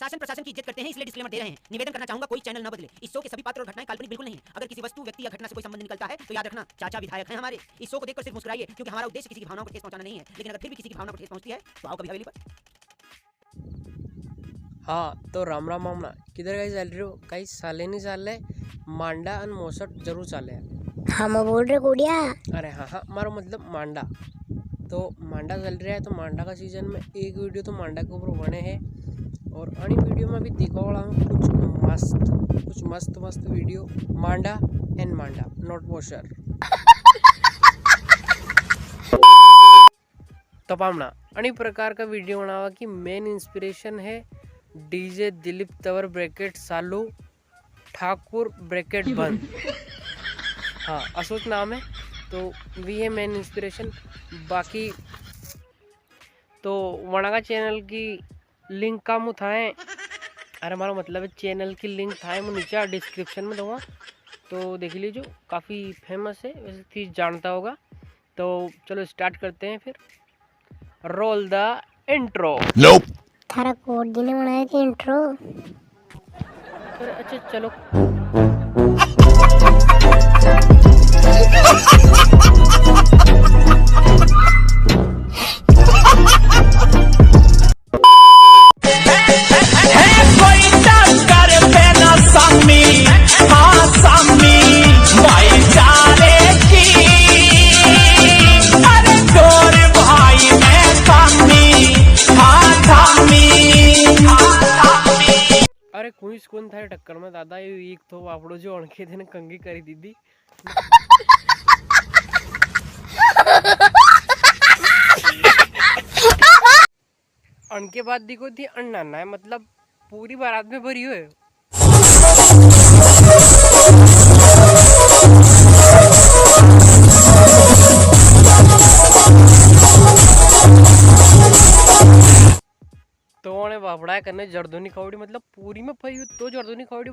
शासन प्रशासन की इज्जत करते हैं, इसलिए डिस्क्लेमर दे रहे हैं। निवेदन करना चाहूंगा कोई चैनल न बदले। इस शो के सभी पात्र और घटनाएं काल्पनिक बिल्कुल नहीं है। अगर किसी वस्तु, व्यक्ति या घटना से कोई संबंध निकलता है तो याद रखना चाचा विधायक हैं हमारे। इस शो को देखकर सिर्फ मुस्कुराइए, क्योंकि हमारा उद्देश्य किसी की भावनाओं को ठेस पहुंचाना नहीं है। लेकिन अगर फिर भी किसी की भावना को ठेस पहुंचती है तो आओ कभी हवेली पर। हाँ तो राम राम मामना किधर गई चल रही हो? कहीं साले नहीं चाल रहे, मांडा और मोसट जरूर चाले हैं। हाँ मैं बोल रहे कोडिया। अरे हाँ मारो मतलब मांडा। तो मांडा चल रहा है, तो मांडा का सीजन में एक वीडियो तो मांडा के ऊपर बने हैं। और अनी वीडियो में भी दिखा वाला हूँ कुछ मस्त वीडियो। मांडा एंड मांडा नॉट मोशर। तो पामना अनी प्रकार का वीडियो बनावा की मेन इंस्पिरेशन है DJ Dilip Tanwar bracket Salu Thakur bracket बंद। हाँ अशोक नाम है, तो वी है मेन इंस्पिरेशन। बाकी तो वनागा चैनल की लिंक का मुँह थाए, अरे हमारा मतलब है चैनल की लिंक थाए मैं नीचे डिस्क्रिप्शन में दूँगा, तो देख लीजिए। काफ़ी फेमस है, वैसे चीज़ जानता होगा। तो चलो स्टार्ट करते हैं फिर। Roll the intro. थारा कोड जी ने बनाया कि इंट्रो? अच्छा चलो। अरे कौन था टक्कर में दादा, ये एक तो आपड़ो जो अणखे थे कंगी करी दीदी। अनके बाद देखो थी अन्ना है, मतलब पूरी बारात में भरी हुए। तो उन्हें बापड़ा करने जर्दोनी खावड़ी, मतलब पूरी में फई तो जर्दोनी खावड़ी।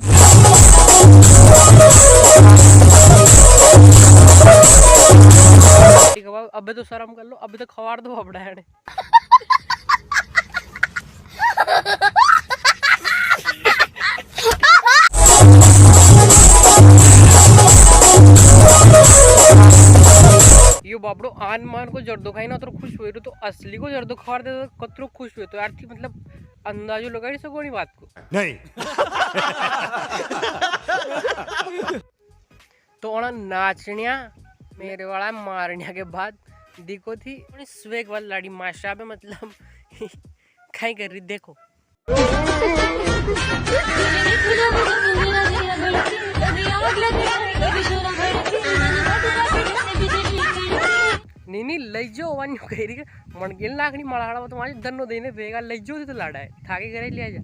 अबे तो शर्म कर लो, अबे तो खवाड़ दो बापड़ा है। यो बापड़ो आन मान को जर्दो खाई ना तो खुश हुए, तो असली को जर्दो खा दे तो कतरो खुश हुए। तो यार थी मतलब अंदाजो लगा नहीं सको बात को नहीं। तो ओना नाचनिया मेरे वाला मारनिया के बाद देखो थी स्वेग वाली लाड़ी माशा पे, मतलब खाई कर रही देखो। नहीं लज्जो वानी कह रही है मन गेल लाखनी मलाड़ा तो माजे धन्नो देने बेगा लज्जो तो लाड़ा है थाके करे लिया जा।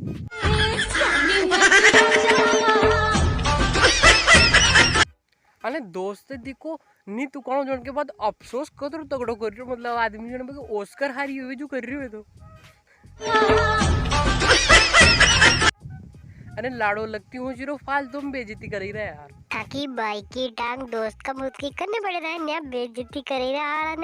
अरे दोस्त देखो नी तू कौन जोन के बाद अफसोस कदर तगड़ो कर रही हो, मतलब आदमी जोन पे ऑस्कर हारी हुई जो कर रही हो। तो अरे लाड़ो लगती हूँ जीरो फालतू में बेइज्जती कर ही रहा है यार। ताकि बाइक की टांग दोस्त का मुझ की करने पड़े रहा है, नया बेइज्जती कर ही रहा है।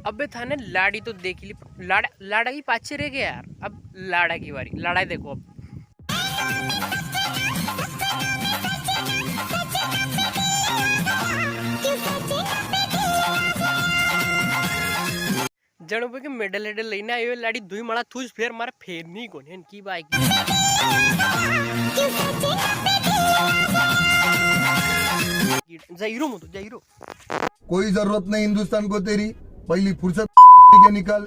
अबे थाने लाड़ी तो देख ली, लाड़ा की पाछे रह गया यार। अब लाड़ा की बारी, लाड़ा देखो अब। जणों पे के मेडल हेडल लेना आयो लाड़ी दुई माला थूस फेर मारे फेर नहीं कोने इनकी बाइक। जाइरो मत जाइरो, कोई जरूरत नहीं हिंदुस्तान को तेरी, पहली फुर्सत के निकाल।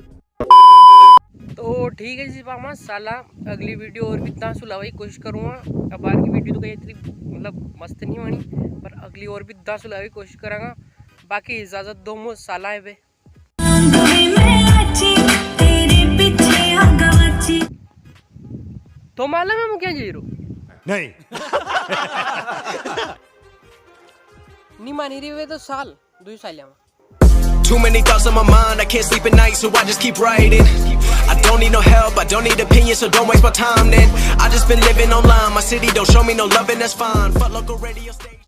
तो ठीक है जी पामा साला, अगली वीडियो और भी इतना सुलावा की कोशिश करूँगा। अब बार की वीडियो तो कहीं इतनी मतलब मस्त नहीं बनी, पर अगली और भी इतना सुलावा की कोशिश करांगा। बाकी इजाजत दो मो साला है वे। तो मालूम है क्या जीरो नहीं मानी रही वे तो साल 2 साल। Too many thoughts on my mind, I can't sleep at night, so I just keep writing. I don't need no help, I don't need opinions, so don't waste my time then. I just been living online, my city don't show me no love and that's fine. Fuck local radio station.